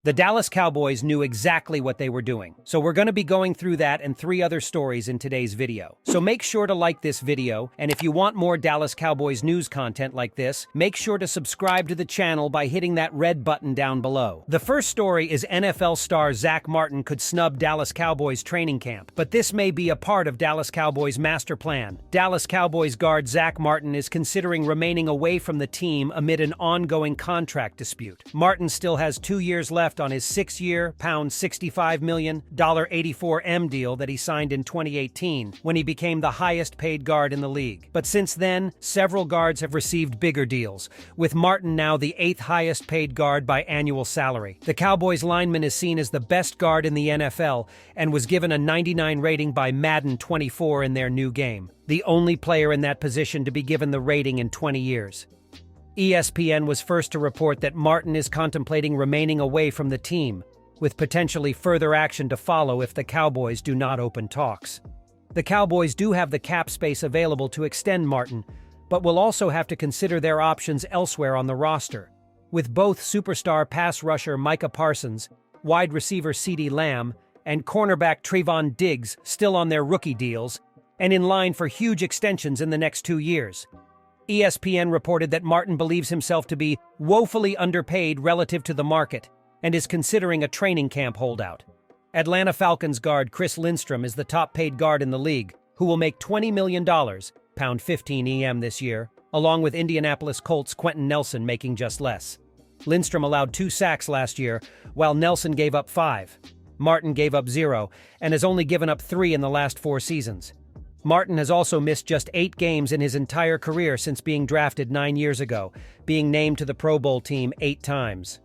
The Dallas Cowboys knew exactly what they were doing, so we're going to be going through that and 3 other stories in today's video. So make sure to like this video, and if you want more Dallas Cowboys news content like this, make sure to subscribe to the channel by hitting that red button down below. The first story is NFL star Zach Martin could snub Dallas Cowboys training camp, but this may be a part of Dallas Cowboys' master plan. Dallas Cowboys guard Zach Martin is considering remaining away from the team amid an ongoing contract dispute. Martin still has 2 years left on his 6-year, $65 million, $84M deal that he signed in 2018, when he became the highest-paid guard in the league. But since then, several guards have received bigger deals, with Martin now the 8th highest-paid guard by annual salary. The Cowboys lineman is seen as the best guard in the NFL and was given a 99 rating by Madden 24 in their new game, the only player in that position to be given the rating in 20 years. ESPN was first to report that Martin is contemplating remaining away from the team, with potentially further action to follow if the Cowboys do not open talks. The Cowboys do have the cap space available to extend Martin, but will also have to consider their options elsewhere on the roster, with both superstar pass rusher Micah Parsons, wide receiver CeeDee Lamb, and cornerback Trayvon Diggs still on their rookie deals and in line for huge extensions in the next 2 years. ESPN reported that Martin believes himself to be woefully underpaid relative to the market and is considering a training camp holdout. Atlanta Falcons guard Chris Lindstrom is the top-paid guard in the league, who will make $20 million, pound 15 EM this year, along with Indianapolis Colts Quentin Nelson making just less. Lindstrom allowed 2 sacks last year, while Nelson gave up 5. Martin gave up 0 and has only given up 3 in the last 4 seasons. Martin has also missed just 8 games in his entire career since being drafted 9 years ago, being named to the Pro Bowl team 8 times.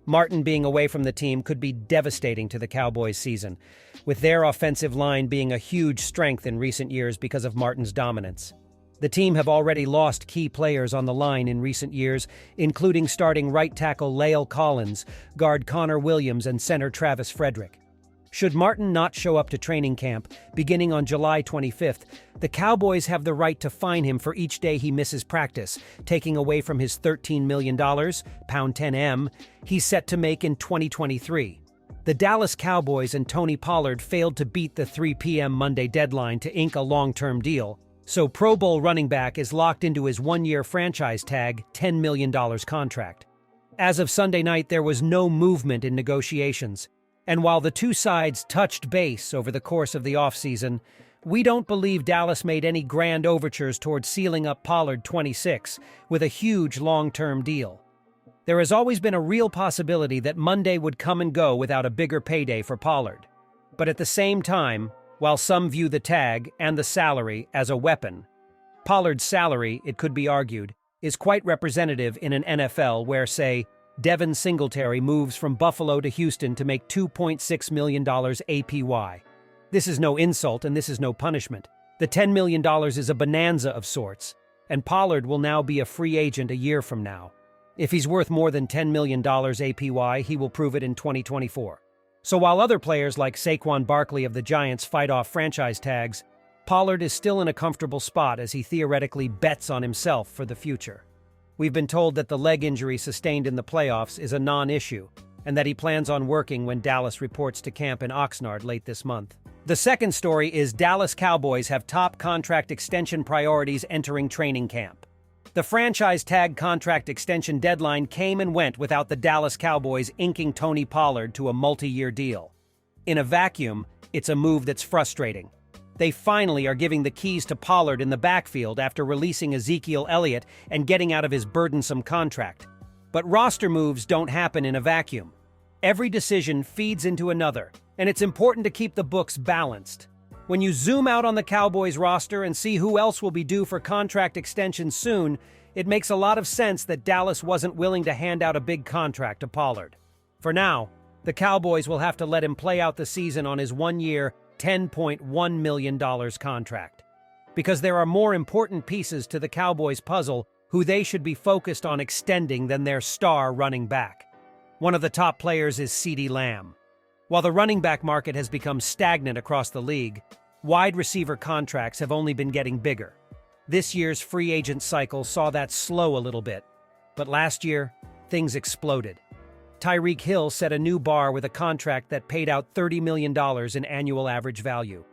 Martin being away from the team could be devastating to the Cowboys season, with their offensive line being a huge strength in recent years because of Martin's dominance. The team have already lost key players on the line in recent years, including starting right tackle La'el Collins, guard Connor Williams, and center Travis Frederick. Should Martin not show up to training camp, beginning on July 25th, the Cowboys have the right to fine him for each day he misses practice, taking away from his $13 million, pound 10M, he's set to make in 2023. The Dallas Cowboys and Tony Pollard failed to beat the 3 p.m. Monday deadline to ink a long-term deal, so Pro Bowl running back is locked into his 1-year franchise tag, $10 million contract. As of Sunday night, there was no movement in negotiations. And while the two sides touched base over the course of the offseason, we don't believe Dallas made any grand overtures toward sealing up Pollard 26 with a huge long-term deal. There has always been a real possibility that Monday would come and go without a bigger payday for Pollard. But at the same time, while some view the tag and the salary as a weapon, Pollard's salary, it could be argued, is quite representative in an NFL where, say, Devin Singletary moves from Buffalo to Houston to make $2.6 million APY. This is no insult and this is no punishment. The $10 million is a bonanza of sorts, and Pollard will now be a free agent a year from now. If he's worth more than $10 million APY, he will prove it in 2024. So while other players like Saquon Barkley of the Giants fight off franchise tags, Pollard is still in a comfortable spot as he theoretically bets on himself for the future. We've been told that the leg injury sustained in the playoffs is a non-issue, and that he plans on working when Dallas reports to camp in Oxnard late this month. The second story is Dallas Cowboys have top contract extension priorities entering training camp. The franchise tag contract extension deadline came and went without the Dallas Cowboys inking Tony Pollard to a multi-year deal. In a vacuum, it's a move that's frustrating. They finally are giving the keys to Pollard in the backfield after releasing Ezekiel Elliott and getting out of his burdensome contract. But roster moves don't happen in a vacuum. Every decision feeds into another, and it's important to keep the books balanced. When you zoom out on the Cowboys roster and see who else will be due for contract extensions soon, it makes a lot of sense that Dallas wasn't willing to hand out a big contract to Pollard. For now, the Cowboys will have to let him play out the season on his 1-year, $10.1 million contract. Because there are more important pieces to the Cowboys' puzzle who they should be focused on extending than their star running back. One of the top players is CeeDee Lamb. While the running back market has become stagnant across the league, wide receiver contracts have only been getting bigger. This year's free agent cycle saw that slow a little bit, but last year, things exploded. Tyreek Hill set a new bar with a contract that paid out $30 million in annual average value.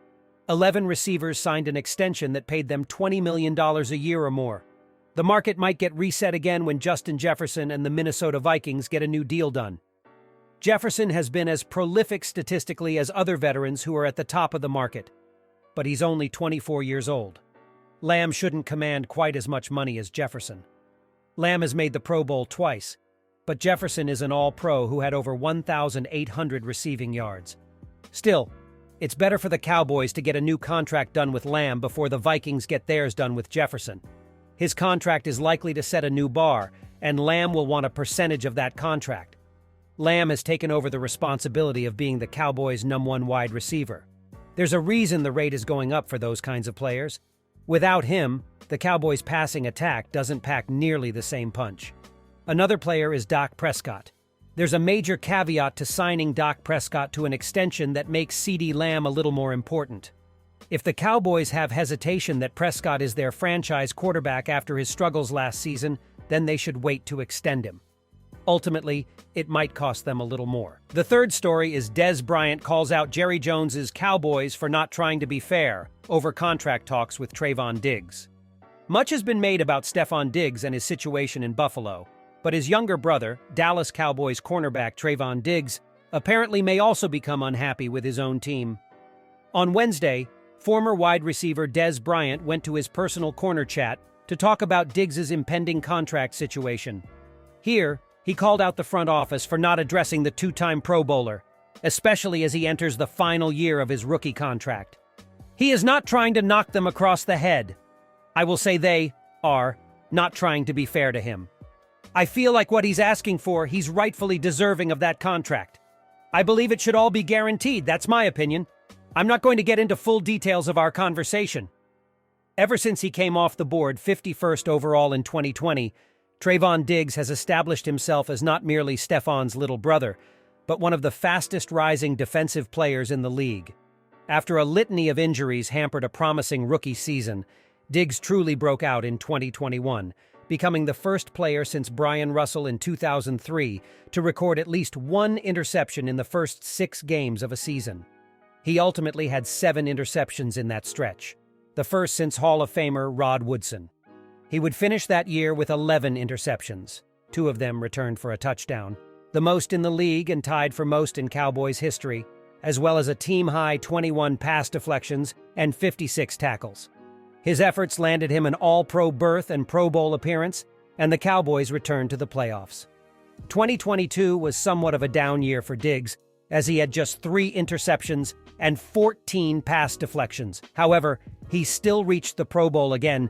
11 receivers signed an extension that paid them $20 million a year or more. The market might get reset again when Justin Jefferson and the Minnesota Vikings get a new deal done. Jefferson has been as prolific statistically as other veterans who are at the top of the market, but he's only 24 years old. Lamb shouldn't command quite as much money as Jefferson. Lamb has made the Pro Bowl twice, but Jefferson is an all-pro who had over 1,800 receiving yards. Still, it's better for the Cowboys to get a new contract done with Lamb before the Vikings get theirs done with Jefferson. His contract is likely to set a new bar, and Lamb will want a percentage of that contract. Lamb has taken over the responsibility of being the Cowboys' #1 wide receiver. There's a reason the rate is going up for those kinds of players. Without him, the Cowboys' passing attack doesn't pack nearly the same punch. Another player is Dak Prescott. There's a major caveat to signing Dak Prescott to an extension that makes CeeDee Lamb a little more important. If the Cowboys have hesitation that Prescott is their franchise quarterback after his struggles last season, then they should wait to extend him. Ultimately, it might cost them a little more. The third story is Dez Bryant calls out Jerry Jones's Cowboys for not trying to be fair over contract talks with Trayvon Diggs. Much has been made about Stefon Diggs and his situation in Buffalo, but his younger brother, Dallas Cowboys cornerback Trayvon Diggs, apparently may also become unhappy with his own team. On Wednesday, former wide receiver Dez Bryant went to his personal corner chat to talk about Diggs' impending contract situation. Here, he called out the front office for not addressing the two-time Pro Bowler, especially as he enters the final year of his rookie contract. He is not trying to knock them across the head. I will say they are not trying to be fair to him. I feel like what he's asking for, he's rightfully deserving of that contract. I believe it should all be guaranteed, that's my opinion. I'm not going to get into full details of our conversation. Ever since he came off the board 51st overall in 2020, Trayvon Diggs has established himself as not merely Stefon's little brother, but one of the fastest rising defensive players in the league. After a litany of injuries hampered a promising rookie season, Diggs truly broke out in 2021, becoming the first player since Brian Russell in 2003 to record at least one interception in the first 6 games of a season. He ultimately had 7 interceptions in that stretch, the first since Hall of Famer Rod Woodson. He would finish that year with 11 interceptions, 2 of them returned for a touchdown, the most in the league and tied for most in Cowboys history, as well as a team-high 21 pass deflections and 56 tackles. His efforts landed him an All-Pro berth and Pro Bowl appearance, and the Cowboys returned to the playoffs. 2022 was somewhat of a down year for Diggs, as he had just 3 interceptions and 14 pass deflections. However, he still reached the Pro Bowl again,